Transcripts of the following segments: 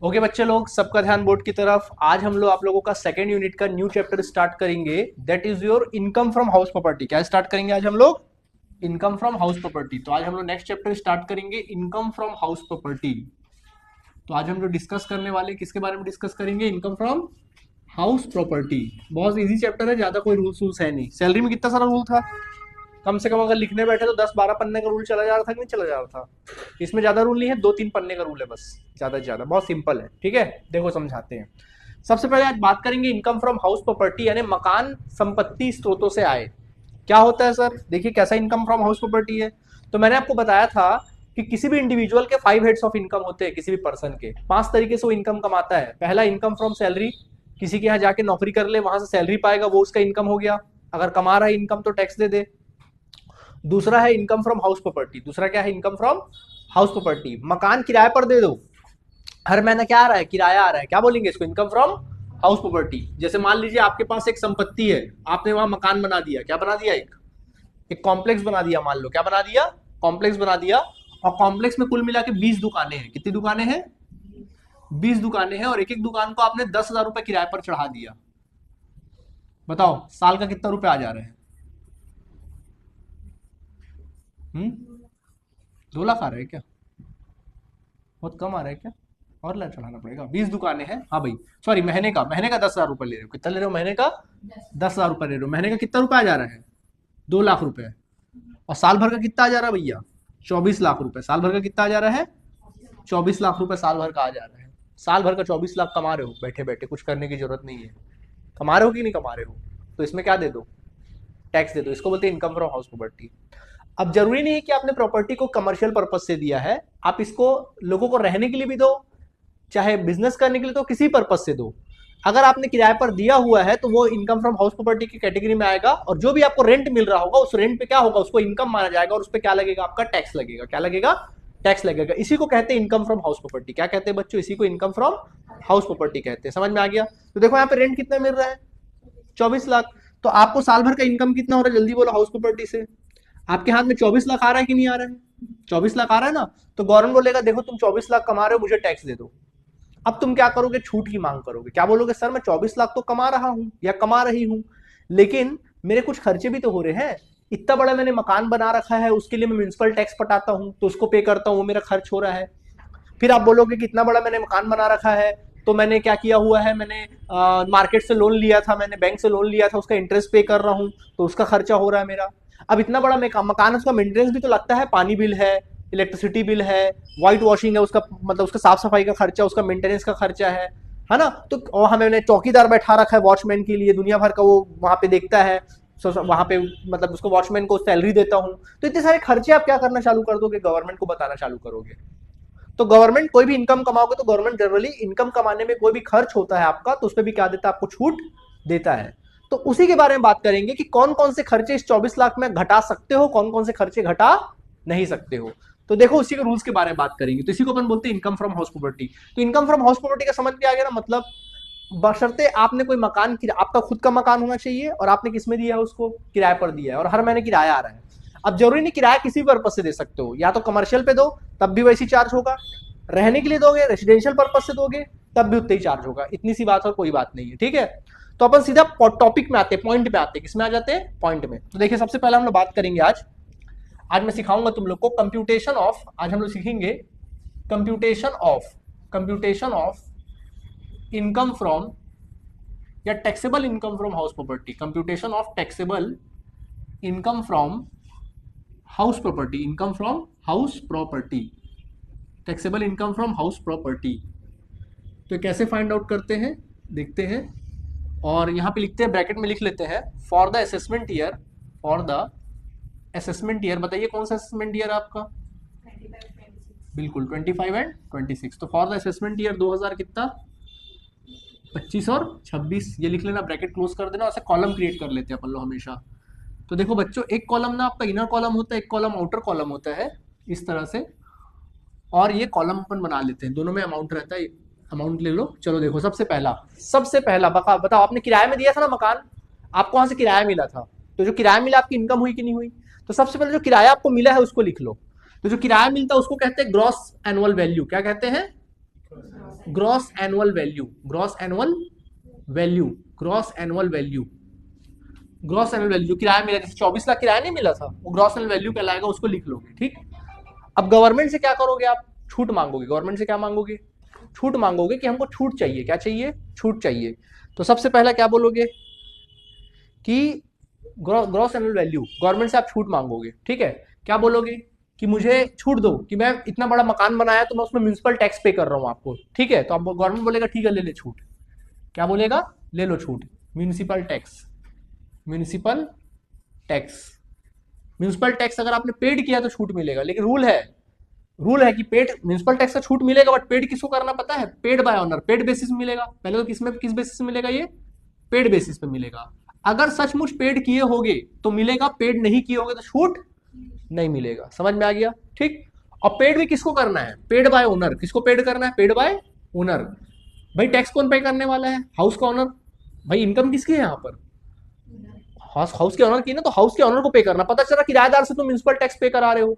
Okay बच्चे लोग, सबका ध्यान बोर्ड की तरफ। आज हम लोग आप लोगों का सेकेंड यूनिट का न्यू चैप्टर स्टार्ट करेंगे, that is your income from house property. क्या स्टार्ट करेंगे आज हम लोग? Income from house property. तो आज हम लोग नेक्स्ट चैप्टर स्टार्ट करेंगे, इनकम फ्रॉम हाउस प्रॉपर्टी। तो आज हम जो डिस्कस करने वाले, किसके बारे में डिस्कस करेंगे? Income from house property. बहुत इजी चैप्टर है, ज्यादा कोई रूल्स है नहीं। सैलरी में कितना सारा रूल था, कम से कम अगर लिखने बैठे तो 10-12 पन्ने का रूल चला जा रहा था कि नहीं चला जा रहा था? इसमें ज्यादा रूल नहीं है, 2-3 पन्ने का रूल है बस, ज्यादा से ज्यादा। बहुत सिंपल है, ठीक है। देखो समझाते हैं। सबसे पहले आज बात करेंगे इनकम फ्रॉम हाउस प्रॉपर्टी, यानी मकान संपत्ति स्रोतों से आए। क्या होता है सर? देखिए कैसा इनकम फ्रॉम हाउस प्रॉपर्टी है। तो मैंने आपको बताया था कि किसी भी इंडिविजुअल के 5 हेड्स ऑफ इनकम होते हैं, किसी भी पर्सन के 5 तरीके से वो इनकम कमाता है। पहला इनकम फ्रॉम सैलरी, किसी के यहाँ जाके नौकरी कर ले, वहां से सैलरी पाएगा, वो उसका इनकम हो गया। अगर कमा रहा है इनकम तो टैक्स दे दे। दूसरा है इनकम फ्रॉम हाउस प्रॉपर्टी। दूसरा क्या है? Income from house property. मकान किराए पर दे दो, हर महीना क्या आ रहा है? किराया आ रहा है, क्या बोलेंगे इसको? Income from house property. जैसे मान लीजिए आपके पास एक संपत्ति है, आपने वहां मकान बना दिया। क्या बना दिया? एक कॉम्प्लेक्स बना दिया, मान लो। क्या बना दिया? कॉम्प्लेक्स बना दिया। और कॉम्प्लेक्स में कुल मिला के 20 दुकानें हैं। कितनी दुकानें हैं? 20 दुकानें हैं। और एक एक दुकान को आपने 10,000 रुपए किराए पर चढ़ा दिया। बताओ साल का कितना रुपए आ जा रहे हैं? 2 लाख आ रहा है क्या? बहुत कम आ रहा है क्या? और ला चढ़ाना पड़ेगा। 20 दुकानें हैं, हाँ भाई। सॉरी, महीने का 10,000 रुपए ले रहे हो। कितना ले रहे हो महीने का? 10,000 रुपए ले रहे हो। महीने का कितना रुपया आ जा रहा है? 2 लाख रुपए। और साल भर का कितना आ जा रहा है भैया? 24 लाख रुपए। साल भर का कितना आ जा रहा है? 24 लाख रुपए साल भर का आ जा रहा है। साल भर का 24 लाख कमा रहे हो बैठे बैठे, कुछ करने की जरूरत नहीं है। कमा रहे हो कि नहीं कमा रहे हो? तो इसमें क्या दे दो? टैक्स दे दो। इसको बोलते हैं इनकम फ्रॉम हाउस प्रॉपर्टी। अब जरूरी नहीं है कि आपने प्रॉपर्टी को कमर्शियल पर्पज से दिया है, आप इसको लोगों को रहने के लिए भी दो, चाहे बिजनेस करने के लिए, तो किसी पर्पज से दो। अगर आपने किराए पर दिया हुआ है तो वो इनकम फ्रॉम हाउस प्रॉपर्टी की कैटेगरी में आएगा। और जो भी आपको रेंट मिल रहा होगा, उस रेंट पे क्या होगा? उसको इनकम माना जाएगा। और उस पर क्या लगेगा? आपका टैक्स लगेगा। क्या लगेगा? टैक्स लगेगा। इसी को कहते हैं इनकम फ्रॉम हाउस प्रॉपर्टी। क्या कहते हैं बच्चों? इसी को इनकम फ्रॉम हाउस प्रॉपर्टी कहते हैं। समझ में आ गया? तो देखो यहाँ पे रेंट कितना मिल रहा है? 24 लाख। तो आपको साल भर का इनकम कितना हो रहा है? जल्दी बोलो। हाउस प्रॉपर्टी से आपके हाथ में 24 लाख आ रहा है कि नहीं आ रहा है? 24 लाख आ रहा है ना। तो गवर्नमेंट बोलेगा देखो तुम 24 लाख कमा रहे हो, मुझे टैक्स दे दो। अब तुम क्या करोगे? छूट की मांग करोगे। क्या बोलोगे? सर मैं 24 लाख तो कमा रहा हूं या कमा रही हूं, लेकिन मेरे कुछ खर्चे भी तो हो रहे हैं। इतना बड़ा मैंने मकान बना रखा है, उसके लिए मैं म्यूनसिपल टैक्स पटाता हूं, तो उसको पे करता हूं, वो मेरा खर्च हो रहा है। फिर आप बोलोगे कि इतना बड़ा मैंने मकान बना रखा है, तो मैंने क्या किया हुआ है? मैंने मार्केट से लोन लिया था, मैंने बैंक से लोन लिया था, उसका इंटरेस्ट पे कर रहा हूँ, तो उसका खर्चा हो रहा है मेरा। अब इतना बड़ा मकान है, उसका मेंटेनेंस भी तो लगता है। पानी बिल है, इलेक्ट्रिसिटी बिल है, व्हाइट वॉशिंग है, उसका मतलब उसका साफ सफाई का खर्चा, उसका मेंटेनेंस का खर्चा है ना। तो और हमें चौकीदार बैठा रखा है वॉचमैन के लिए, दुनिया भर का वो वहां पे देखता है। वहां पे मतलब उसको वॉचमैन को सैलरी देता हूँ। तो इतने सारे खर्चे आप क्या करना चालू कर दोगे? गवर्नमेंट को बताना चालू करोगे। तो गवर्नमेंट कोई भी इनकम कमाओगे तो गवर्नमेंट जनरली इनकम कमाने में कोई भी खर्च होता है आपका, तो उस पर भी क्या देता है? आपको छूट देता है। तो उसी के बारे में बात करेंगे कि कौन कौन से खर्चे इस 24 लाख में घटा सकते हो, कौन कौन से खर्चे घटा नहीं सकते हो। तो देखो उसी के रूल्स के बारे में बात करेंगे। तो इसी को अपन बोलते हैं इनकम फ्रॉम हाउस प्रॉपर्टी। तो इनकम फ्रॉम हाउस प्रॉपर्टी का समझ में आ गया ना? मतलब बशर्ते आपने कोई मकान, आपका खुद का मकान होना चाहिए और आपने किसमें दिया है? उसको किराए पर दिया है, और हर महीने किराया आ रहा है। अब जरूरी नहीं किराया किसी भी पर्पज से दे सकते हो, या तो कमर्शियल पे दो तब भी वैसी चार्ज होगा, रहने के लिए दोगे, रेसिडेंशियल पर्पज से दोगे तब भी उतना ही चार्ज होगा। इतनी सी बात और कोई बात नहीं है, ठीक है। तो अपन सीधा टॉपिक में आते हैं, पॉइंट पे आते हैं। किसमें आ जाते हैं? पॉइंट में। तो देखिए सबसे पहले हम लोग बात करेंगे आज मैं सिखाऊंगा तुम लोग को कंप्यूटेशन ऑफ, आज हम लोग सीखेंगे कंप्यूटेशन ऑफ इनकम फ्रॉम या taxable income from house property. Computation of taxable income from house property. Income from house property, taxable income from house property. तो कैसे फाइंड आउट करते हैं देखते हैं। और यहां पे लिखते हैं, ब्रैकेट में लिख लेते हैं, for the assessment year. For the assessment year, बताइए कौन सा असेसमेंट ईयर आपका? बिल्कुल 25 एंड 26। तो फॉर द असेसमेंट ईयर 2000 कितना, 25 और 26, ये लिख लेना, ब्रैकेट क्लोज कर देना। ऐसे कॉलम क्रिएट कर लेते हैं अपन लोग हमेशा। तो देखो बच्चों, एक कॉलम ना आपका इनर कॉलम होता है, एक कॉलम आउटर कॉलम होता है, इस तरह से। और ये कॉलम अपन बना लेते हैं, दोनों में अमाउंट रहता है। अमाउंट ले लो। चलो देखो, सबसे पहला बताओ, आपने किराए में दिया था ना मकान, आपको वहां से किराया मिला था, तो जो किराया मिला आपकी इनकम हुई कि नहीं हुई? तो सबसे पहले जो किराया आपको मिला है उसको लिख लो। तो जो किराया मिलता है उसको कहते हैं ग्रॉस एनुअल वैल्यू। क्या कहते हैं? Gross annual value, gross annual value, gross annual value, gross annual value किराया मिला, जैसे 24 लाख किराया नहीं मिला था, वो ग्रॉस एनुअल वैल्यू कहलाएगा, उसको लिख लोगे। ठीक, अब गवर्नमेंट से क्या करोगे आप, छूट मांगोगे। गवर्नमेंट से क्या मांगोगे, छूट मांगोगे कि हमको छूट चाहिए। क्या चाहिए, छूट चाहिए। तो सबसे पहला क्या बोलोगे कि ग्रॉस एनुअल वैल्यू, गवर्नमेंट से आप छूट मांगोगे। ठीक है, क्या बोलोगे कि मुझे छूट दो कि मैं इतना बड़ा मकान बनाया तो मैं उसमें म्यूनिसिपल टैक्स पे कर रहा हूं आपको। ठीक है, तो अब गवर्नमेंट बोलेगा ठीक है ले ले छूट। क्या बोलेगा, ले लो छूट, municipal tax, municipal tax. Municipal tax अगर आपने पेड किया तो छूट मिलेगा, लेकिन रूल है कि पेड म्यूनिसिपल टैक्स का छूट मिलेगा, बट पेड किसको करना पता है, paid by honour, paid basis में मिलेगा। पहले तो किस बेसिस में मिलेगा, ये पेड बेसिस पे मिलेगा। अगर सचमुच पेड किए होगे तो मिलेगा, पेड नहीं किए होगे तो छूट नहीं मिलेगा। समझ में आ गया। ठीक, और पेड भी किसको करना है, पेड बाय ओनर। किसको पेड करना है, पेड बाय ओनर। भाई टैक्स कौन पे करने वाला है, हाउस का ओनर। भाई इनकम किसकी है यहाँ पर, हाउस के ओनर की ना, तो हाउस के ओनर को पे करना। पता चला किराएदार से तुम म्यूनिसिपल टैक्स पे करा रहे हो,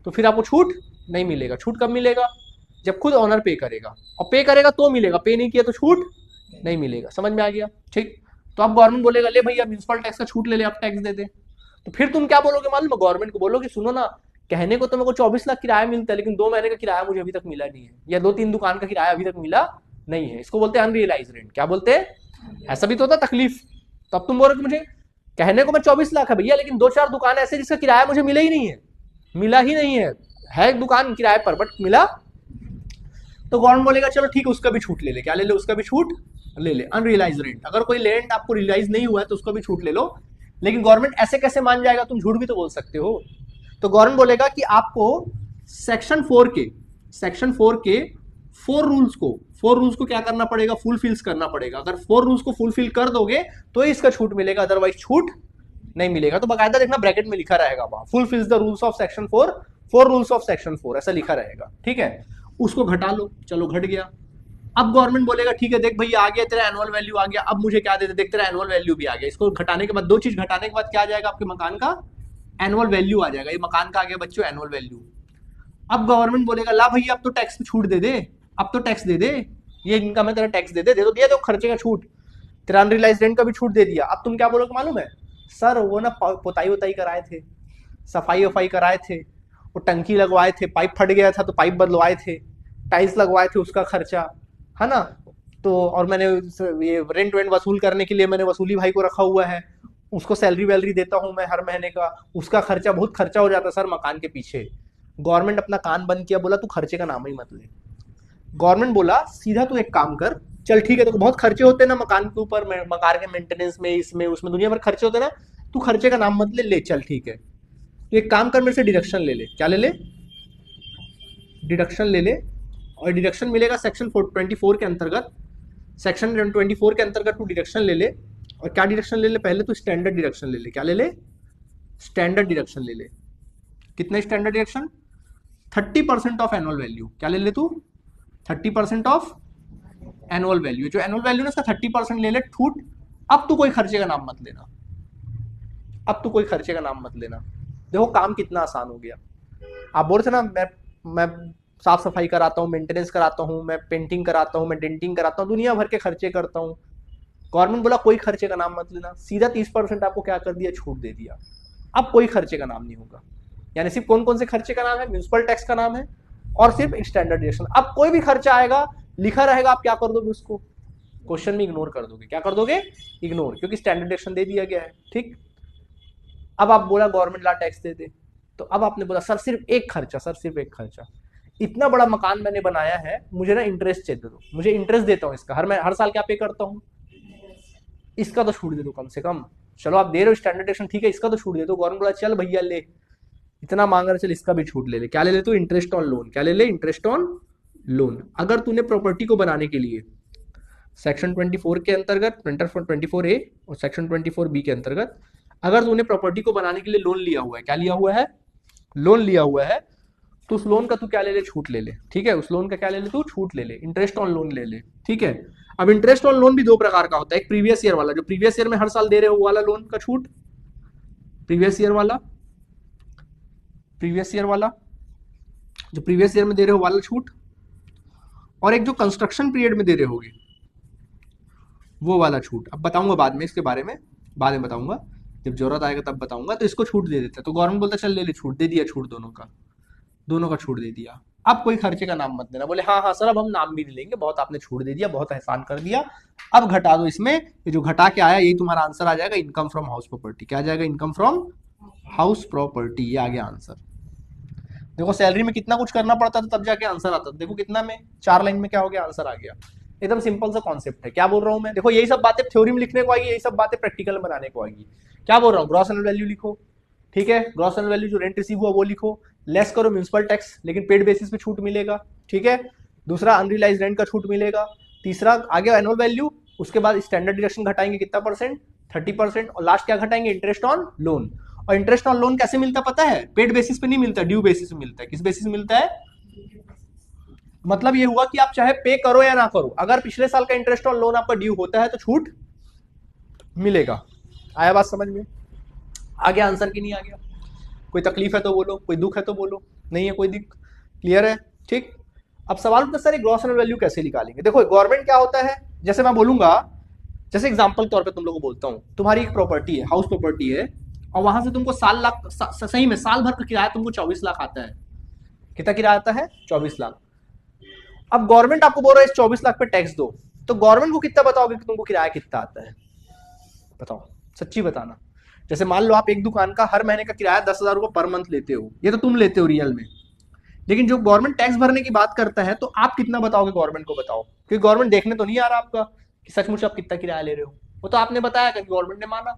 तो फिर आपको छूट नहीं मिलेगा। छूट कब मिलेगा, जब खुद ओनर पे करेगा, और पे करेगा तो मिलेगा, पे नहीं किया तो छूट नहीं मिलेगा। समझ में आ गया। ठीक, तो अब गवर्नमेंट बोलेगा ले भैया म्यूनिसिपल टैक्स का छूट ले ले, अब टैक्स दे दे। तो फिर तुम क्या बोलोगे मालूम, गवर्नमेंट को बोलोगे सुनो ना, कहने को तो मेरे को 24 लाख किराया मिलता है, लेकिन 2 महीने का किराया मुझे अभी तक मिला नहीं है, या 2-3 दुकान का किराया अभी तक मिला नहीं है। इसको बोलते हैं अनरियलाइज रेंट। क्या बोलते हैं, ऐसा भी तो होता तकलीफ। तो अब तुम बोल रहे हो मुझे कहने को मैं 24 लाख है भैया, लेकिन 2-4 दुकान ऐसे जिसका किराया मुझे मिला ही नहीं है, मिला ही नहीं है एक दुकान किराए पर बट मिला। तो गवर्नमेंट बोलेगा चलो ठीक है उसका भी छूट ले ले। क्या ले ले, उसका भी छूट ले ले, अनरियलाइज रेंट। अगर कोई लैंड आपको रियलाइज नहीं हुआ है तो उसका भी छूट ले लो। लेकिन गवर्नमेंट ऐसे कैसे मान जाएगा, तुम झूठ भी तो बोल सकते हो। तो गवर्नमेंट बोलेगा कि आपको सेक्शन 4 के 4 रूल्स को क्या करना पड़ेगा, फुलफिल्स करना पड़ेगा। अगर 4 रूल्स को फुलफिल कर दोगे तो इसका छूट मिलेगा, अदरवाइज छूट नहीं मिलेगा। तो बाकायदा देखना ब्रैकेट में लिखा रहेगा वहां, fulfils the rules of section 4 rules of section 4 ऐसा लिखा रहेगा। ठीक है, उसको घटा लो, चलो घट गया। अब गवर्नमेंट बोलेगा ठीक है देख भैया आ गया तेरा एनुअल वैल्यू आ गया, अब मुझे क्या दे दे, देख तेरा एनुअल वैल्यू भी आ गया। इसको घटाने के बाद, 2 चीज घटाने के बाद क्या आ जाएगा, आपके मकान का एनुअल वैल्यू आ जाएगा। ये मकान का आ गया बच्चों एनुअल वैल्यू। अब गवर्नमेंट बोलेगा ला भैया अब तो टैक्स पे छूट दे दे, अब तो टैक्स दे दे, ये इनकम है तेरा टैक्स दे दे, दे दो, दिया दो खर्चे का छूट, तेरा अनरियलाइज रेंट का भी छूट दे दिया। अब तुम क्या बोलोगे मालूम है, सर वो ना पोताई वोताई कराए थे, सफाई वफाई कराए थे, वो टंकी लगवाए थे, पाइप फट गया था तो पाइप बदलवाए थे, टाइल्स लगवाए थे उसका खर्चा है ना। तो और मैंने ये रेंट वेंट वसूल करने के लिए मैंने वसूली भाई को रखा हुआ है, उसको सैलरी वैलरी देता हूँ मैं हर महीने का, उसका खर्चा बहुत खर्चा हो जाता है सर मकान के पीछे। गवर्नमेंट अपना कान बंद किया, बोला तू खर्चे का नाम ही मत ले। गवर्नमेंट बोला सीधा तू एक काम कर, चल ठीक है तो बहुत खर्चे होते हैं ना मकान के ऊपर, मकान के मेंटेनेंस में, इसमें उसमें दुनिया भर खर्चे होते हैं ना, तू खर्चे का नाम मत ले, ले चल ठीक है तो एक काम कर मेरे से डिडक्शन ले ले। क्या ले ले, डिडक्शन ले ले। और डिडक्शन मिलेगा सेक्शन 24 के अंतर्गत, सेक्शन 24 के अंतर्गत तू डिडक्शन ले ले। और क्या डिडक्शन ले ले, पहले तो स्टैंडर्ड डिडक्शन ले ले। क्या ले ले, स्टैंडर्ड डिडक्शन ले ले। कितना standard deduction, 30% of annual value. क्या ले ले तू, 30% ऑफ एनुअल वैल्यू। जो एनुअल वैल्यू ना उसका 30% ले ले छूट। अब तू कोई खर्चे का नाम मत लेना, अब तू कोई खर्चे का नाम मत लेना। देखो काम कितना आसान हो गया। आप बोल रहे थे ना मैं साफ सफाई कराता हूँ, मेंटेनेंस कराता हूँ, मैं पेंटिंग कराता हूँ, मैं डेंटिंग कराता हूँ, दुनिया भर के खर्चे करता हूँ। गवर्नमेंट बोला कोई खर्चे का नाम मत लेना, सीधा 30% आपको क्या कर दिया, छूट दे दिया। अब कोई खर्चे का नाम नहीं होगा। यानी सिर्फ कौन कौन से खर्चे का नाम है, म्यूनिसिपल टैक्स का नाम है और सिर्फ स्टैंडर्ड डिडक्शन। अब कोई भी खर्चा आएगा लिखा रहेगा, आप क्या कर दोगे, उसको क्वेश्चन में इग्नोर कर दोगे। क्या कर दोगे, इग्नोर, क्योंकि स्टैंडर्ड डिडक्शन दे दिया गया है। ठीक, अब आप बोला गवर्नमेंट ला टैक्स दे दे, तो अब आपने बोला सर सिर्फ एक खर्चा, सर सिर्फ एक खर्चा, इतना बड़ा मकान मैंने बनाया है, मुझे ना इंटरेस्ट चाहिए दो, मुझे इंटरेस्ट देता हूँ इसका, मैं हर साल क्या पे करता हूँ, इसका तो छूट दे दो कम से कम। चलो आप दे रहे हो स्टैंडर्ड डिडक्शन ठीक है, इसका तो छूट दे दो। गवर्नमेंट बोला चल भैया ले, इतना मांग रहा, चल इसका भी छूट ले ले। क्या ले ले तू, इंटरेस्ट ऑन लोन। क्या ले ले, इंटरेस्ट ऑन लोन। अगर तूने प्रॉपर्टी को बनाने के लिए सेक्शन 24 के अंतर्गत 24A और सेक्शन 24B के अंतर्गत अगर तूने प्रॉपर्टी को बनाने के लिए लोन लिया हुआ है, क्या लिया हुआ है, लोन लिया हुआ है, तो उस लोन का तू क्या ले ले, छूट ले ले। ठीक है, उस लोन का क्या ले ले तू, छूट ले ले, इंटरेस्ट ऑन लोन ले ले। ठीक है, अब इंटरेस्ट ऑन लोन भी 2 प्रकार का होता है, एक प्रीवियस ईयर वाला, जो प्रीवियस ईयर में हर साल दे रहे हो वाला लोन का छूट, प्रीवियस ईयर वाला, प्रीवियस ईयर वाला जो प्रीवियस ईयर में दे रहे हो वाला छूट, और एक जो कंस्ट्रक्शन पीरियड में दे रहे होगे वो वाला छूट। अब बताऊंगा बाद में इसके बारे में, बाद में बताऊंगा, जब जरूरत आएगा तब बताऊंगा। तो इसको छूट दे देते हैं, तो गवर्नमेंट बोलता है चल ले ले छूट, दे दिया छूट, दोनों का छूट दे दिया। अब कोई खर्चे का नाम मत देना, बोले हाँ हाँ सर अब हम नाम भी नहीं लेंगे, बहुत आपने छूट दे दिया, बहुत एहसान कर दिया, अब घटा दो इसमें, ये जो घटा के आया यही तुम्हारा आंसर आ जाएगा, इनकम फ्रॉम हाउस प्रॉपर्टी। क्या आ जाएगा? इनकम फ्रॉम हाउस प्रॉपर्टी, ये आ गया आंसर। देखो सैलरी में कितना कुछ करना पड़ता था तब जाके आंसर आता था, देखो कितना में 4 लाइन में क्या हो गया, आंसर आ गया। एकदम सिंपल सा कॉन्सेप्ट है। क्या बोल रहा हूं मैं? देखो यही सब बातें थ्योरी में लिखने को आएगी, यही सब बातें प्रैक्टिकल में बनाने को आएगी। क्या बोल रहा हूँ? ग्रॉस एनुअल वैल्यू लिखो, ठीक है, ग्रॉस एनुअल वैल्यू जो रेंट रिसीव हुआ वो लिखो, लेस करो म्यूनिसिपल टैक्स, लेकिन पेड बेसिस पे छूट मिलेगा, ठीक है। दूसरा अनरियलाइज रेंट का छूट मिलेगा। तीसरा आगे एनुअल वैल्यू, उसके बाद स्टैंडर्ड डिडक्शन घटाएंगे कितना परसेंट, 30%, और लास्ट क्या घटाएंगे? Interest on loan. और इंटरेस्ट ऑन लोन कैसे मिलता पता है? पेड बेसिस पे नहीं मिलता, ड्यू बेसिस पे मिलता है। किस बेसिस पे मिलता है? मतलब ये हुआ कि आप चाहे पे करो या ना करो, अगर पिछले साल का इंटरेस्ट ऑन लोन आपका ड्यू होता है तो छूट मिलेगा। आया बात समझ में? आ गया आंसर की नहीं आ गया? कोई तकलीफ है तो बोलो, कोई दुख है तो बोलो, नहीं है कोई दिक्कत, क्लियर है? ठीक। अब सवाल उठता सर ग्रॉस एनुअल वैल्यू कैसे निकालेंगे? देखो गवर्नमेंट क्या होता है, जैसे मैं बोलूंगा, जैसे एग्जांपल के तौर पे तुम लोगों को बोलता हूं, तुम्हारी एक प्रॉपर्टी है, हाउस प्रॉपर्टी है, और वहां से तुमको सही में साल भर का किराया तुमको 24 लाख आता है। कितना किराया आता है? 24 लाख। अब गवर्नमेंट आपको बोल रहा है इस 24 लाख पे टैक्स दो, तो गवर्नमेंट को कितना बताओगे कि तुमको किराया कितना आता है? बताओ, सच्ची बताना। जैसे मान लो आप एक दुकान का हर महीने का किराया 10,000 रुपये पर मंथ लेते हो, ये तो तुम लेते हो रियल में, लेकिन जो गवर्नमेंट टैक्स भरने की बात करता है तो आप कितना बताओगे गवर्नमेंट को? बताओ, क्योंकि गवर्नमेंट देखने तो नहीं आ रहा आपका कि सचमुच आप कितना किराया ले रहे हो, वो तो आपने बताया कि गवर्नमेंट ने माना।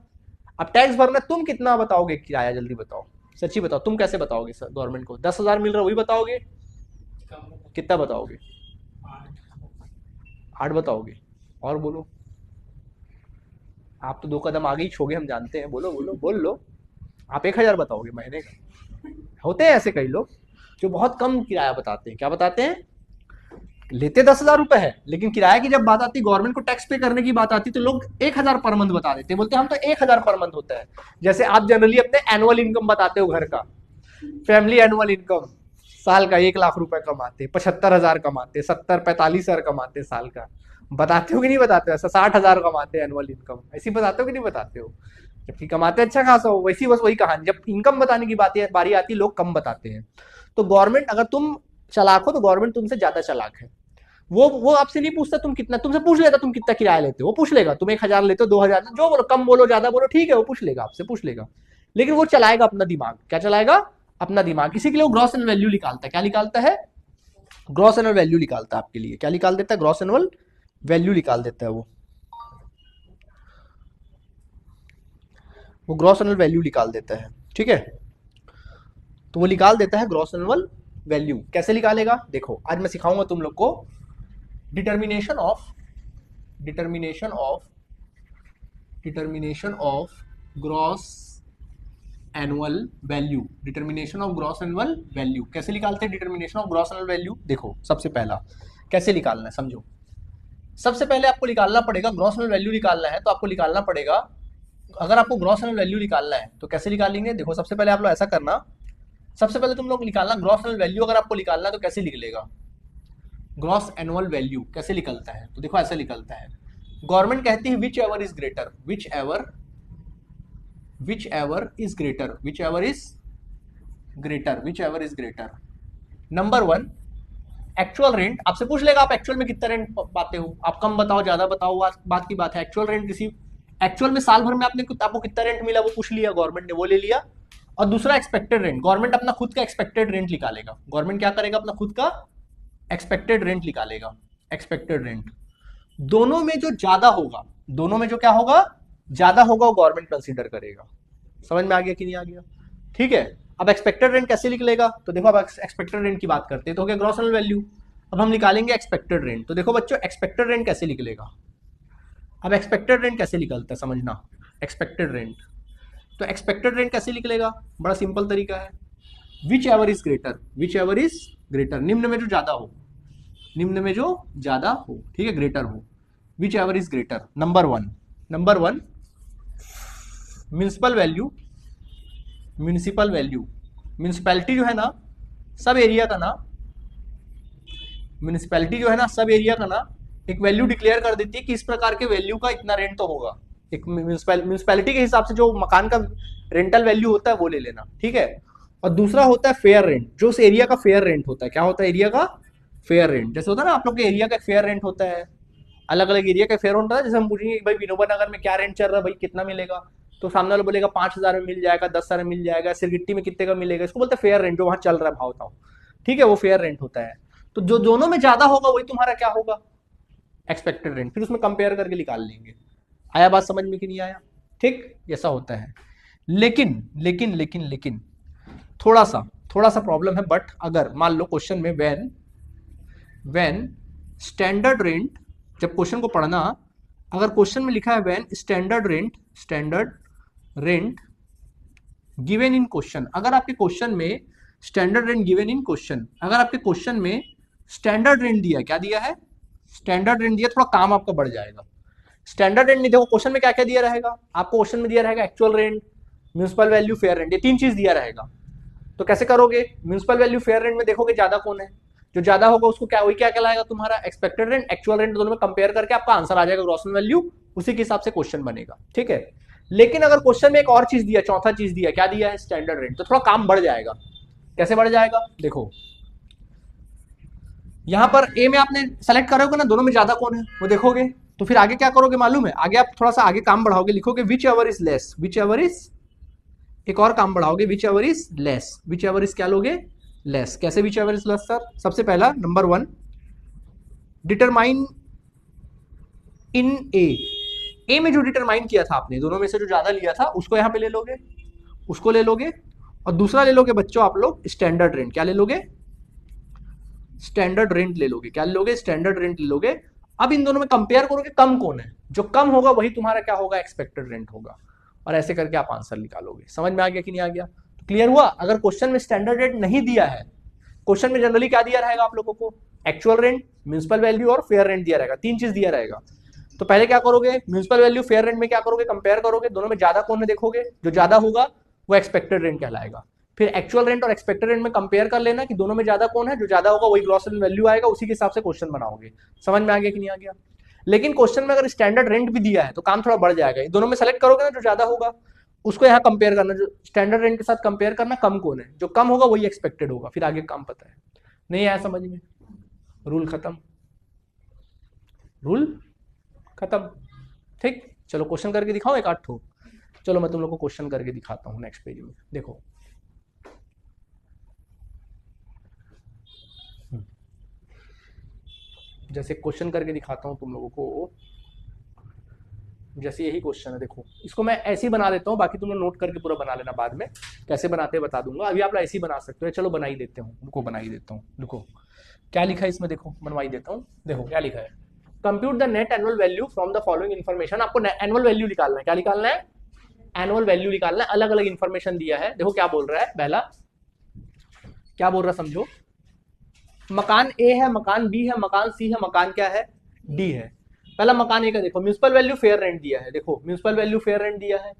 अब टैक्स भरना, तुम कितना बताओगे किराया? जल्दी बताओ, सच्ची बताओ, तुम कैसे बताओगे सर गवर्नमेंट को? 10,000 मिल रहा है वही बताओगे? कितना बताओगे? 8 बताओगे? और बोलो, आप तो 2 कदम आगे ही छोगे, हम जानते हैं, बोलो बोलो बोल लो। आप 1,000 बताओगे महीने का? होते हैं ऐसे कई लोग जो बहुत कम किराया बताते हैं। क्या बताते हैं? लेते 10,000 रुपए है, लेकिन किराया की जब बात आती, गवर्नमेंट को टैक्स पे करने की बात आती, तो लोग 1,000 पर मंथ बता देते हैं, बोलते हैं हम तो 1,000 पर मंथ होता है। जैसे आप जनरली अपने एनुअल इनकम बताते हो घर का, फैमिली एनुअल इनकम साल का 1 लाख रुपए कमाते, 75,000 कमाते, 70-45,000 कमाते साल का, बताते हो कि नहीं बताते हो? ऐसा 60,000 कमाते हैं एनुअल इनकम, ऐसी बताते हो कि नहीं बताते हो? जबकि कमाते अच्छा खासा हो, वैसी बस वही कहानी, जब इनकम बताने की बारी आती लोग कम बताते हैं। तो गवर्नमेंट, अगर तुम चालाक हो तो गवर्नमेंट तुमसे ज्यादा चालाक है। वो आपसे नहीं पूछता तुम कितना, तुमसे पूछ लेता तुम कितना किराया लेते हो, वो पूछ लेगा तुम 1,000 लेते हो, 2,000, जो बोलो, कम बोलो ज्यादा बोलो, ठीक है, वो पूछ लेगा, आपसे पूछ लेगा, लेकिन वो चलाएगा अपना दिमाग। क्या चलाएगा? अपना दिमाग। इसी के लिए वो ग्रॉस एनुअल वैल्यू निकालता है। क्या निकालता है? ग्रॉस एनुअल वैल्यू निकालता है आपके लिए। क्या निकाल देता है? ग्रॉस एनुअल वैल्यू निकाल देता है वो ग्रॉस एनुअल वैल्यू निकाल देता है, ठीक है। तो वो निकाल देता है ग्रॉस एनुअल वैल्यू। कैसे निकालेगा? देखो आज मैं सिखाऊंगा तुम लोग को determination of gross annual value. Determination of gross annual value कैसे निकालते हैं? Determination of gross annual value देखो, सबसे पहला कैसे निकालना है समझो। सबसे पहले आपको निकालना पड़ेगा, ग्रॉस एनुअल वैल्यू निकालना है तो आपको निकालना पड़ेगा, अगर आपको ग्रॉस एनुअल वैल्यू निकालना है तो कैसे निकालेंगे? देखो सबसे पहले आप लोग ऐसा करना, सबसे पहले तुम लोग निकालना ग्रॉस एनुअल वैल्यू। अगर आपको निकालना है तो कैसे निकलेगा? ग्रॉस एनुअल वैल्यू कैसे निकलता है? तो देखो ऐसे निकलता है, गवर्नमेंट कहती है which ever is greater, which ever is greater. Number 1 actual rent. आपसे पूछ लेगा आप एक्चुअल में कितना रेंट पाते हो, आप कम बताओ ज्यादा बताओ, बात की बात है। एक्चुअल रेंट रिसीव, एक्चुअल में साल भर में आपको कितना रेंट मिला वो पूछ लिया गवर्नमेंट ने, वो ले लिया। और दूसरा एक्सपेक्टेड रेंट, गवर्नमेंट अपना खुद का एक्सपेक्टेड रेंट निकालेगा। गवर्नमेंट क्या करेगा? अपना खुद का एक्सपेक्टेड रेंट निकालेगा। एक्सपेक्टेड रेंट दोनों में जो ज्यादा होगा, दोनों में जो क्या होगा, ज्यादा होगा, वो गवर्नमेंट कंसीडर करेगा। समझ में आ गया कि नहीं आ गया? ठीक है। अब एक्सपेक्टेड रेंट कैसे निकलेगा? तो देखो अब एक्सपेक्टेड रेंट की बात करते हैं तो हो गया ग्रॉस एनुअल वैल्यू। अब हम निकालेंगे एक्सपेक्टेड रेंट। तो देखो बच्चों एक्सपेक्टेड रेंट कैसे निकलेगा? अब एक्सपेक्टेड रेंट कैसे निकलता है समझना। एक्सपेक्टेड रेंट, तो एक्सपेक्टेड रेंट कैसे निकलेगा? बड़ा सिंपल तरीका है, विच एवर इज ग्रेटर, निम्न में जो ज्यादा हो, ठीक है, ग्रेटर हो, which ever is greater. Number one municipal value, municipality जो है ना, सब एरिया का ना, म्यूनिसिपैलिटी जो है ना सब एरिया का ना एक वैल्यू डिक्लेयर कर देती है कि इस प्रकार के वैल्यू का इतना रेंट तो होगा। एक म्यूनिसिपैलिटी के हिसाब से जो मकान का रेंटल वैल्यू होता है वो ले लेना, ठीक है। और दूसरा होता है फेयर रेंट, जो उस एरिया का फेयर रेंट होता है। क्या होता है एरिया का फेयर रेंट? जैसे होता है ना आप लोग के एरिया का फेयर रेंट होता है, अलग अलग एरिया का फेयर होता है। जैसे हम पूछेंगे भाई विनोबा नगर में क्या रेंट चल रहा है भाई, कितना मिलेगा, तो सामने वाला बोलेगा 5,000 में मिल जाएगा, 10,000 में मिल जाएगा, सिरगिट्टी में कितने का मिलेगा, इसको बोलते हैं फेयर रेंट, जो वहां चल रहा है भाव ताव, ठीक है, वो फेयर रेंट होता है। तो जो दोनों में ज्यादा होगा वही तुम्हारा क्या होगा, एक्सपेक्टेड रेंट। फिर उसमें कंपेयर करके निकाल लेंगे। आया बात समझ में कि नहीं आया? ठीक, ऐसा होता है। लेकिन लेकिन लेकिन लेकिन थोड़ा सा प्रॉब्लम है। बट अगर मान लो क्वेश्चन में व्हेन स्टैंडर्ड रेंट, जब क्वेश्चन को पढ़ना, अगर क्वेश्चन में लिखा है when standard rent given in question, अगर आपके क्वेश्चन में standard rent given in question, अगर आपके क्वेश्चन में स्टैंडर्ड रेंट दिया, क्या दिया है, स्टैंडर्ड रेंट दिया, थोड़ा काम आपका बढ़ जाएगा। स्टैंडर्ड रेंट नहीं, देखो क्वेश्चन में क्या क्या दिया रहेगा आपको, क्वेश्चन में दिया रहेगा actual rent, municipal value, fair rent, ये 3 चीज दिया रहेगा। तो कैसे करोगे, म्यूनिसिपल वैल्यू फेयर रेंट में देखोगे ज्यादा कौन है, जो ज्यादा होगा उसको क्या, वही क्या कहलाएगा तुम्हारा एक्सपेक्टेड रेंट। एक्चुअल रेंट दोनों में कंपेयर करके आपका आंसर आ जाएगा ग्रॉस वैल्यू, उसी के हिसाब से क्वेश्चन बनेगा, ठीक है। लेकिन अगर क्वेश्चन में एक और चीज दिया, चौथा चीज दिया, क्या दिया है, स्टैंडर्ड रेंट, तो थोड़ा काम बढ़ जाएगा। कैसे बढ़ जाएगा, देखो यहां पर ए में आपने सेलेक्ट करोगे ना, दोनों में ज्यादा कौन है वो देखोगे, तो फिर आगे क्या करोगे मालूम है, आगे आप थोड़ा सा आगे काम बढ़ाओगे, लिखोगे whichever is less, whichever is, एक और काम बढ़ाओगे, whichever is less, whichever is क्या लोगे, लेस। कैसे whichever is less sir, सबसे पहला नंबर 1 डिटरमाइन इन ए में जो डिटरमाइन किया था आपने, दोनों में से जो ज्यादा लिया था उसको यहां पे ले लोगे, उसको ले लोगे, और दूसरा ले लोगे बच्चों आप लोग स्टैंडर्ड रेंट, क्या ले लोगे, स्टैंडर्ड रेंट ले लोगे, क्या ले लोगे, स्टैंडर्ड रेंट ले लोगे। अब इन दोनों में कंपेयर करोगे, कम कौन है, जो कम होगा वही तुम्हारा क्या होगा, एक्सपेक्टेड रेंट होगा, और ऐसे करके आप आंसर निकालोगे। समझ में आ गया कि नहीं आ गया, तो क्लियर हुआ। अगर क्वेश्चन में स्टैंडर्ड रेंट नहीं दिया है, क्वेश्चन में जनरली क्या दिया रहेगा आप लोगों को, एक्चुअल रेंट, म्यूनिसिपल वैल्यू और फेयर रेंट दिया रहेगा, 3 चीज दिया रहेगा। तो पहले क्या करोगे, म्यूनिसिपल वैल्यू फेयर रेंट में क्या करोगे, कंपेयर करोगे, दोनों में ज्यादा कौन है देखोगे, जो ज्यादा होगा वो एक्सपेक्टेड रेंट कहलाएगा। फिर एक्चुअल रेंट और एक्सपेक्टेड रेंट में कंपेयर कर लेना कि दोनों में ज्यादा कौन है, जो ज्यादा होगा वही ग्रॉस वैल्यू आएगा, उसी के हिसाब से क्वेश्चन बनाओगे। समझ में आ गया कि नहीं आ गया। लेकिन क्वेश्चन में अगर स्टैंडर्ड रेंट भी दिया है तो काम थोड़ा बढ़ जाएगा, दोनों में सेलेक्ट करोगे ना जो ज्यादा होगा उसको यहाँ कंपेयर करना, जो स्टैंडर्ड रेंट के साथ कंपेयर करना, कम कौन है, जो कम होगा वही एक्सपेक्टेड होगा, फिर आगे काम पता है। नहीं आया समझ में, रूल खत्म, रूल खत्म, ठीक। चलो क्वेश्चन करके दिखाओ एक 8 ठो। चलो मैं तुम लोग को क्वेश्चन करके दिखाता हूँ नेक्स्ट पेज में, देखो जैसे क्वेश्चन करके दिखाता हूं तुम लोगों को, जैसे यही क्वेश्चन है, देखो इसको मैं ऐसे ही बना देता हूं, बाकी तुम लोग नोट करके पूरा बना लेना, बाद में कैसे बनाते हैं बता दूंगा, अभी आप लोग ऐसे ही बना सकते हो। चलो बना ही देते हूँ, रुको बना ही देता हूँ, रुको क्या लिखा है इसमें, देखो बनवा ही देता हूँ। देखो क्या लिखा है, compute the net annual value from the following information. आपको एनुअल वैल्यू निकालना है, क्या निकालना है, एनुअल वैल्यू निकालना है। अलग अलग इन्फॉर्मेशन दिया है, देखो क्या बोल रहा है, पहला क्या बोल रहा है समझो, मकान ए है, मकान बी है, मकान सी है, मकान क्या है, डी है। पहला मकान ए का देखो, म्यूनिसिपल वैल्यू फेयर रेंट दिया है, देखो म्यूनिसिपल वैल्यू फेयर रेंट दिया है,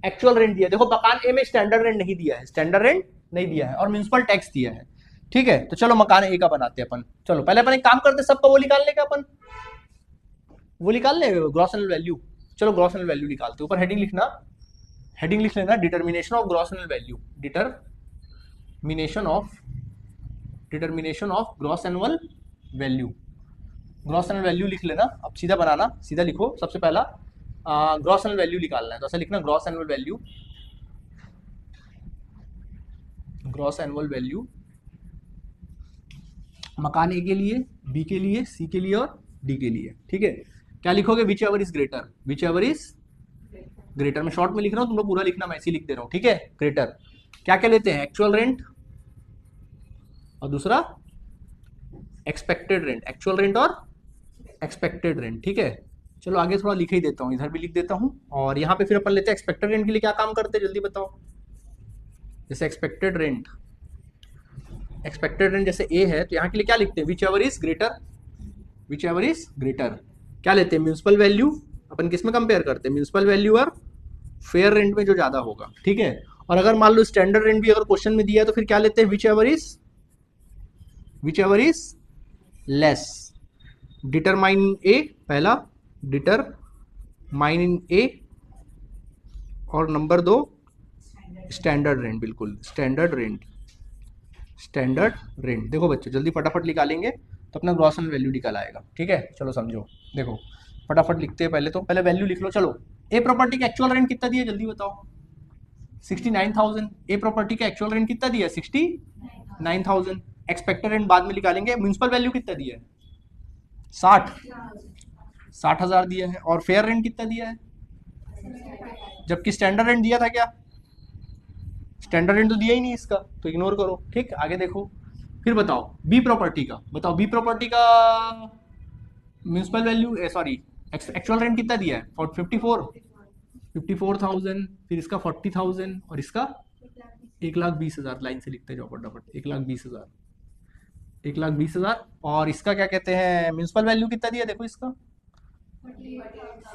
एक्चुअल रेंट दिया है। देखो मकान ए में स्टैंडर्ड रेंट नहीं दिया है, स्टैंडर्ड रेंट नहीं दिया है, और म्यूनिसिपल टैक्स दिया है, ठीक है। तो चलो मकान ए का बनाते हैं अपन। चलो पहले अपन एक काम करते हैं, सबका वो निकालने का, अपन वो निकाल ले ग्रॉस एनुअल वैल्यू। चलो ग्रॉस एनुअल वैल्यू निकालते हैं, ऊपर हेडिंग लिखना, हेडिंग लिख लेना determination of gross annual value, determination of gross annual value, gross annual value लिख लेना। अब सीधा बनाना, सीधा लिखो, सबसे पहला ग्रॉस एनुअल वैल्यू निकालना है, तो ऐसा लिखना gross annual value, gross annual value मकान ए के लिए, बी के लिए, सी के लिए और डी के लिए, ठीक है। क्या लिखोगे, whichever is greater, which ever is greater, मैं शॉर्ट में लिख रहा हूं, तुम लोग पूरा लिखना, मैं ऐसे लिख दे रहा हूं, ठीक है। ग्रेटर क्या क्या लेते हैं, एक्चुअल रेंट और दूसरा एक्सपेक्टेड रेंट, एक्चुअल रेंट और एक्सपेक्टेड रेंट, ठीक है। चलो आगे थोड़ा लिख ही देता हूँ, इधर भी लिख देता हूँ, और यहाँ पे फिर अपन लेते हैं एक्सपेक्टेड रेंट के लिए क्या काम करते हैं, जल्दी बताओ। जैसे एक्सपेक्टेड रेंट जैसे ए है, तो यहाँ के लिए क्या लिखते हैं, whichever is greater, which ever is greater क्या लेते हैं, म्यूनिसिपल वैल्यू, अपन किस में कंपेयर करते हैं, म्यूनिसिपल वैल्यू और फेयर रेंट में जो ज्यादा होगा, ठीक है। और अगर मान लो स्टैंडर्ड रेंट भी अगर क्वेश्चन में दिया है तो फिर क्या लेते हैं, whichever is less determine A, पहला डिटरमाइन ए, और नंबर 2 स्टैंडर्ड रेंट, बिल्कुल स्टैंडर्ड रेंट, स्टैंडर्ड रेंट। देखो बच्चों जल्दी फटाफट निकालेंगे तो अपना ग्रॉस एनुअल वैल्यू निकल आएगा, ठीक है। चलो समझो, देखो फटाफट लिखते हैं, पहले तो पहले वैल्यू लिख लो। चलो ए प्रॉपर्टी का एक्चुअल रेंट कितना दिया जल्दी बताओ। 69,000। ए प्रॉपर्टी का एक्चुअल रेंट कितना दिया है? 69,000। एक्सपेक्टेड रेंट बाद में निकालेंगे। म्यूनसिपल वैल्यू कितना दिया है? 60,000 दिया है। और फेयर रेंट कितना दिया है? जबकि स्टैंडर्ड रेंट दिया था क्या? स्टैंडर्ड रेंट तो दिया ही नहीं इसका, तो इग्नोर करो। ठीक, आगे देखो। फिर बताओ बी प्रॉपर्टी का, बताओ बी प्रॉपर्टी का municipal value sorry actual rent कितना दिया है? 54,000। फिर इसका 40,000 और इसका 1,20,000। लाइन से लिखते जाओ फटाफट। 1,20,000, 1,20,000। और इसका क्या कहते हैं, म्यूनसिपल वैल्यू कितना दिया देखो इसका?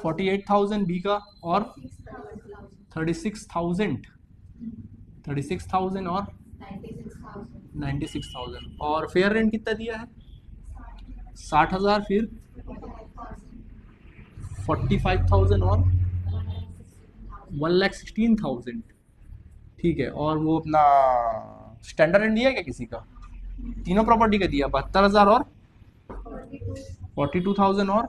48,000 बी का, और 36,000 और 96,000। और फेयर रेंट कितना दिया है? 60,000, फिर 45,000 और 1,16,000। ठीक है, और वो अपना स्टैंडर्ड रेंट दिया क्या किसी का? तीनों प्रॉपर्टी का दिया, 72,000 और 42,000 और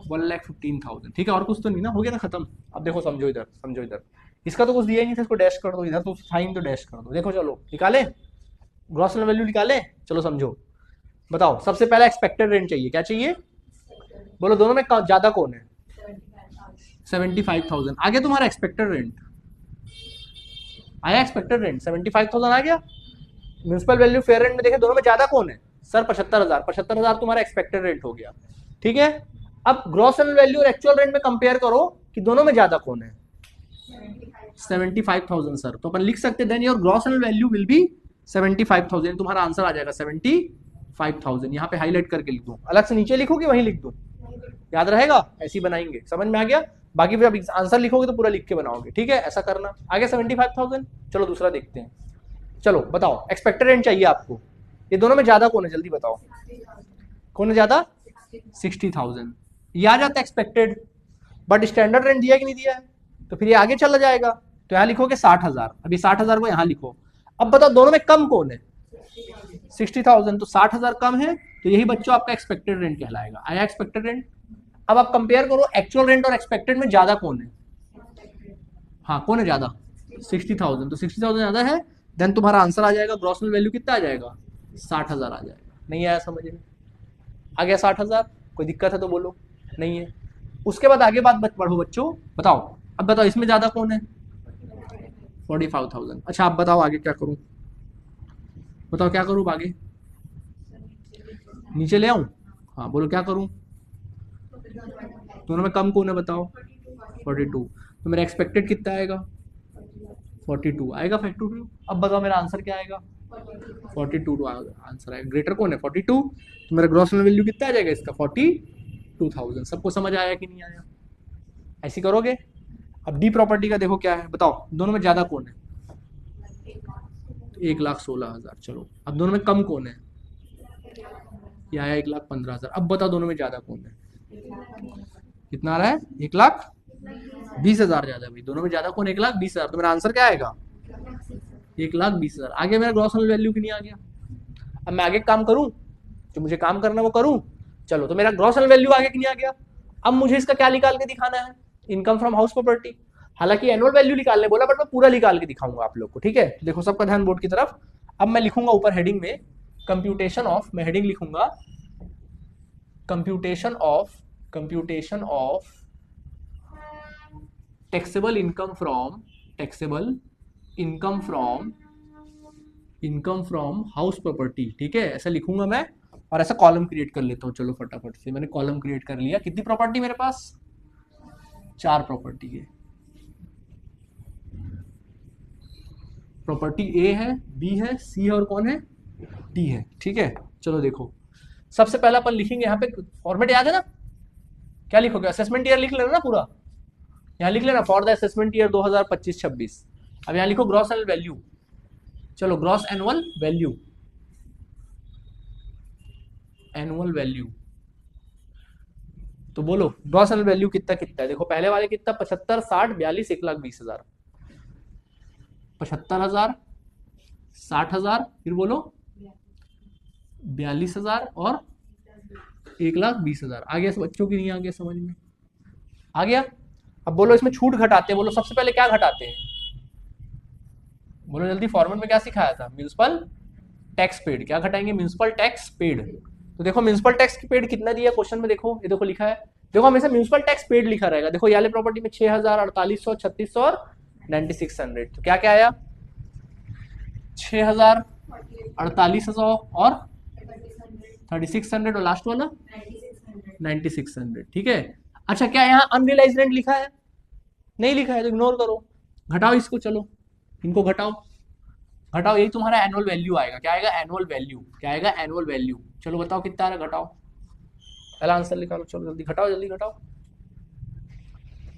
1,15,000। ठीक है, और कुछ तो नहीं ना, हो गया ना खत्म। अब देखो समझो इधर, समझो इधर। इसका तो कुछ दिया ही नहीं था, इसको डैश कर दो। इधर तो साइन तो डैश कर दो। देखो चलो निकाले, ग्रॉस वैल्यू निकाले। चलो समझो, बताओ सबसे पहला एक्सपेक्टेड रेंट चाहिए। क्या चाहिए बोलो, दोनों में ज्यादा कौन है? 75,000। आगे तुम्हारा एक्सपेक्टेड रेंट आया, एक्सपेक्टेड रेंट 75,000 आ गया। म्यूनसिपल वैल्यू फेयर रेंट में देखे दोनों में ज्यादा कौन है? सर 75,000। 75,000 तुम्हारा एक्सपेक्टेड रेंट हो गया, ठीक है। अब ग्रॉस वैल्यू और एक्चुअल रेंट में कंपेयर करो कि दोनों में ज्यादा कौन है? 75,000 सर। तो अपन लिख सकते then your gross value will be 75,000। तुम्हारा आंसर आ जाएगा 75,000। यहाँ पे हाईलाइट करके लिख दूं, अलग से नीचे लिखो कि वहीं लिख दूं? याद रहेगा, ऐसे ही बनाएंगे। समझ में आ गया? बाकी फिर अब आंसर लिखोगे तो पूरा लिख के बनाओगे, ठीक है, ऐसा करना। आगे 75,000। चलो दूसरा देखते हैं। चलो बताओ एक्सपेक्टेड रेंट चाहिए आपको, ये दोनों में ज्यादा कौन है जल्दी बताओ? कौन है ज्यादा? 60,000। ये आ जाता है एक्सपेक्टेड, बट स्टैंडर्ड रेंट दिया कि नहीं दिया है, तो फिर ये आगे चला जाएगा। तो यहाँ लिखोगे 60,000। अभी 60,000 को यहाँ लिखो। अब बताओ दोनों में कम कौन है? 60,000। तो 60,000 कम है, तो यही बच्चों आपका एक्सपेक्टेड रेंट कहलाएगा। आया एक्सपेक्टेड रेंट। अब आप कंपेयर करो एक्चुअल रेंट और एक्सपेक्टेड में ज्यादा कौन है? हाँ, कौन है ज्यादा? 60,000। तो 60,000 ज्यादा है, देन तुम्हारा आंसर आ जाएगा, ग्रॉस वैल्यू कितना आ जाएगा? 60,000 आ जाएगा। नहीं आया समझ में? आ गया 60,000? कोई दिक्कत है तो बोलो, नहीं है। उसके बाद आगे बात बढ़ो बच्चों, बताओ। अब बताओ इसमें ज्यादा कौन है? 45,000। अच्छा आप बताओ आगे क्या करूं, बताओ क्या करूं आगे? नीचे ले आऊं? हाँ बोलो क्या करूं? दोनों में कम कौन है बताओ? 42। तो मेरा एक्सपेक्टेड कितना आएगा? 42 आएगा, 42। अब बताओ मेरा आंसर क्या आएगा? 42 आंसर आएगा। ग्रेटर कौन है? 42। तो मेरा ग्रॉस वैल्यू कितना आ जाएगा इसका? 42,000। सबको समझ आया कि नहीं आया? ऐसे करोगे। अब डी प्रॉपर्टी का देखो क्या है, बताओ दोनों में ज्यादा कौन है? 1,16,000। चलो अब दोनों में कम कौन है? ये आया 1,15,000। अब बताओ दोनों में ज्यादा कौन है? कितना आ रहा है? 1,20,000 ज्यादा। भाई दोनों में ज्यादा कौन? 1,20,000। तो मेरा आंसर क्या आएगा? 1,20,000। आगे मेरा ग्रॉस वैल्यू की नहीं आ गया। अब मैं आगे काम करूं, जो मुझे काम करना है वो करूं। चलो तो मेरा ग्रॉस वैल्यू आगे की नहीं आ गया। अब मुझे इसका क्या निकाल के दिखाना है? Income from house property. हालांकि एनुअल वैल्यू निकालने बोला, बट मैं पूरा निकाल के दिखाऊंगा आप लोग को, ठीक है। देखो सबका ध्यान बोर्ड की तरफ। अब मैं लिखूंगा ऊपर हेडिंग में कंप्यूटेशन ऑफ, मैं हेडिंग लिखूंगा computation of taxable income from house property, ठीक है, ऐसा लिखूंगा मैं। और ऐसा कॉलम क्रिएट कर लेता हूँ। चलो फटाफट से, मैंने कॉलम क्रिएट कर लिया। कितनी प्रॉपर्टी मेरे पास? 4 प्रॉपर्टी है। प्रॉपर्टी ए है, बी है, सी है, और कौन है? डी है, ठीक है। चलो देखो, सबसे पहला अपन लिखेंगे यहाँ पे, फॉर्मेट याद है ना? क्या लिखोगे? असेसमेंट ईयर लिख लेना ना पूरा, यहाँ लिख लेना फॉर द असेसमेंट ईयर 2025-26। अब यहाँ लिखो ग्रॉस एनुअल वैल्यू। चलो gross annual value, annual value, तो बोलो ग्रॉस एनुअल वैल्यू कितना कितना है। देखो पहले वाले कितना, 75, 60, 42, 1,20,000। 75,000, 60,000, फिर बोलो 42,000 और 1,20,000। आ गया सब बच्चों की, नहीं आ गया समझ में? आ गया। अब बोलो इसमें छूट घटाते हैं, बोलो सबसे पहले क्या घटाते हैं, बोलो जल्दी। फॉर्मेट में क्या सिखाया था, म्यूनिसिपल टैक्स पेड। क्या घटाएंगे, म्यूनिसिपल टैक्स पेड। तो देखो म्यूनिसिपल टैक्स पेड कितना दिया क्वेश्चन में, देखो ये देखो लिखा है, देखो हमेशा म्यूनिसिपल टैक्स पेड लिखा रहेगा। देखो ये वाले प्रॉपर्टी में 6,000, 4,800, 3,600 और 9,600। तो क्या क्या आया, 6,000, 4,800 और 3,600 और लास्ट वाला 9,600। ठीक है। अच्छा क्या यहाँ अनरियलाइज रेंट लिखा है, नहीं लिखा है तो इग्नोर करो, घटाओ इसको, चलो इनको घटाओ, घटाओ, यही तुम्हारा एनुअल वैल्यू आएगा। क्या आएगा, एनुअल वैल्यू। क्या आएगा, एनुअल वैल्यू। चलो बताओ कितना आ रहा है, घटाओ, पहला आंसर निकालो, चलो जल्दी घटाओ, जल्दी घटाओ,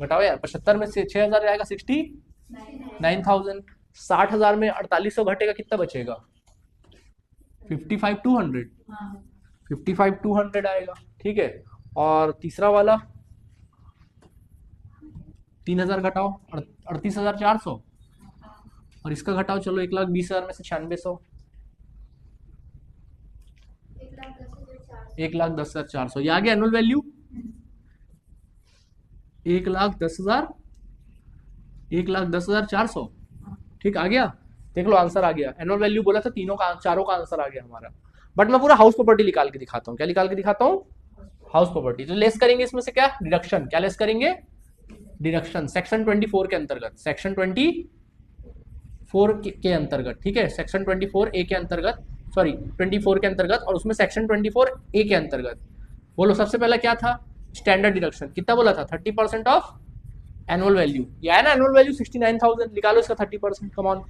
घटाओ यार। 75 में से 6,000 जाएगा 69,000। 60,000 में 4,800 घटेगा, कितना बचेगा, 55,200। 55,200 आएगा। ठीक है। और तीसरा वाला 3,000 घटाओ, 38,400। और इसका घटाओ, चलो 1,20,000 में से 9600, 1,10,400। ये आ गया एनुअल वैल्यू, 1,10,000, 1,10,400। ठीक आ गया, देख लो आंसर आ गया। एनुअल वैल्यू बोला था, तीनों का, चारों का आंसर आ गया हमारा। बट मैं पूरा हाउस प्रॉपर्टी निकाल के दिखाता हूँ। क्या निकाल के दिखाता हूँ, हाउस प्रॉपर्टी। तो लेस करेंगे इसमें से क्या, डिडक्शन। क्या लेस करेंगे, डिडक्शन। सेक्शन 24 के अंतर्गत, सेक्शन 24 के अंतर्गत। ठीक है, सेक्शन 24 ए के अंतर्गत, सॉरी 24 के अंतर्गत, और उसमें सेक्शन 24 ए के अंतर्गत। बोलो सबसे पहला क्या था, स्टैंडर्ड डिडक्शन। कितना बोला था, 30% ऑफ एनुअल वैल्यू। ये है ना एनुअल वैल्यू 69,000, निकालो इसका 30%, कम ऑन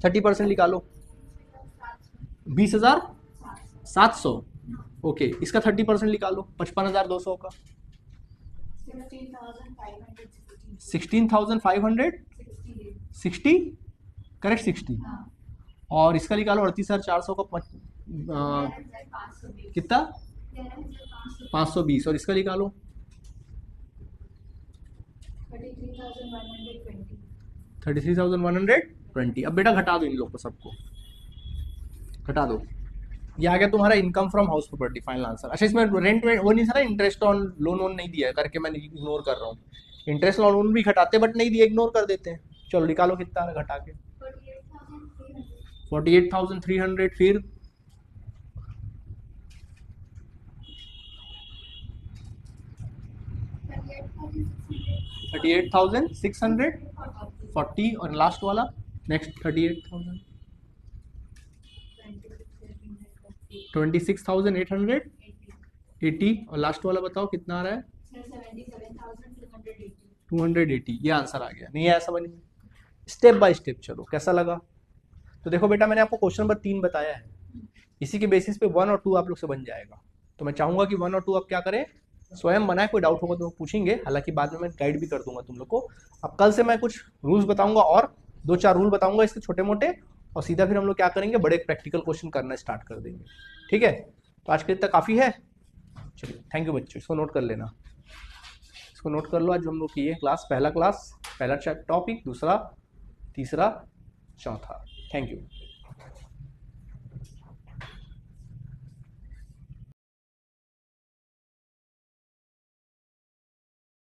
30% निकालो, 20,700। ओके, इसका 30% निकालो, 55,200 का 16,560, करेक्ट 60। और इसका निकालो 38,400 का कितना, 520। और इसका निकालो 33,120। अब बेटा घटा दो इन लोग को, सबको घटा दो। ये आ गया तुम्हारा income from house property, final answer. अच्छा इसमें रेंट में वो नहीं था ना, इंटरेस्ट ऑन लोन वोन नहीं दिया है करके मैं इग्नोर कर रहा हूँ। इंटरेस्ट ऑन लोन भी घटाते बट नहीं दिया, इग्नोर कर देते हैं। चलो निकालो कितना है घटा के, 48,300। फिर 38,640। और लास्ट वाला नेक्स्ट 38,000, 26,880। और लास्ट वाला बताओ कितना आ रहा है, 280। ये आंसर आ गया, नहीं आया समझ में? स्टेप बाय स्टेप चलो, कैसा लगा? तो देखो बेटा मैंने आपको क्वेश्चन नंबर 3 बताया है, इसी के बेसिस पे 1 और 2 आप लोग से बन जाएगा। तो मैं चाहूंगा कि 1 और 2 आप क्या करें, स्वयं बनाए। कोई डाउट होगा तो पूछेंगे, हालांकि बाद में मैं गाइड भी कर दूंगा तुम लोग को। अब कल से मैं कुछ रूल्स बताऊंगा, और 2-4 रूल बताऊंगा इसके छोटे मोटे, और सीधा फिर हम लोग क्या करेंगे, बड़े प्रैक्टिकल क्वेश्चन करना स्टार्ट कर देंगे। ठीक है, तो आज के लिए तक काफ़ी है। चलिए थैंक यू बच्चों, इसको नोट कर लेना, इसको नोट कर लो। आज हम लोग की ये क्लास, पहला टॉपिक, दूसरा, तीसरा, चौथा। Thank you.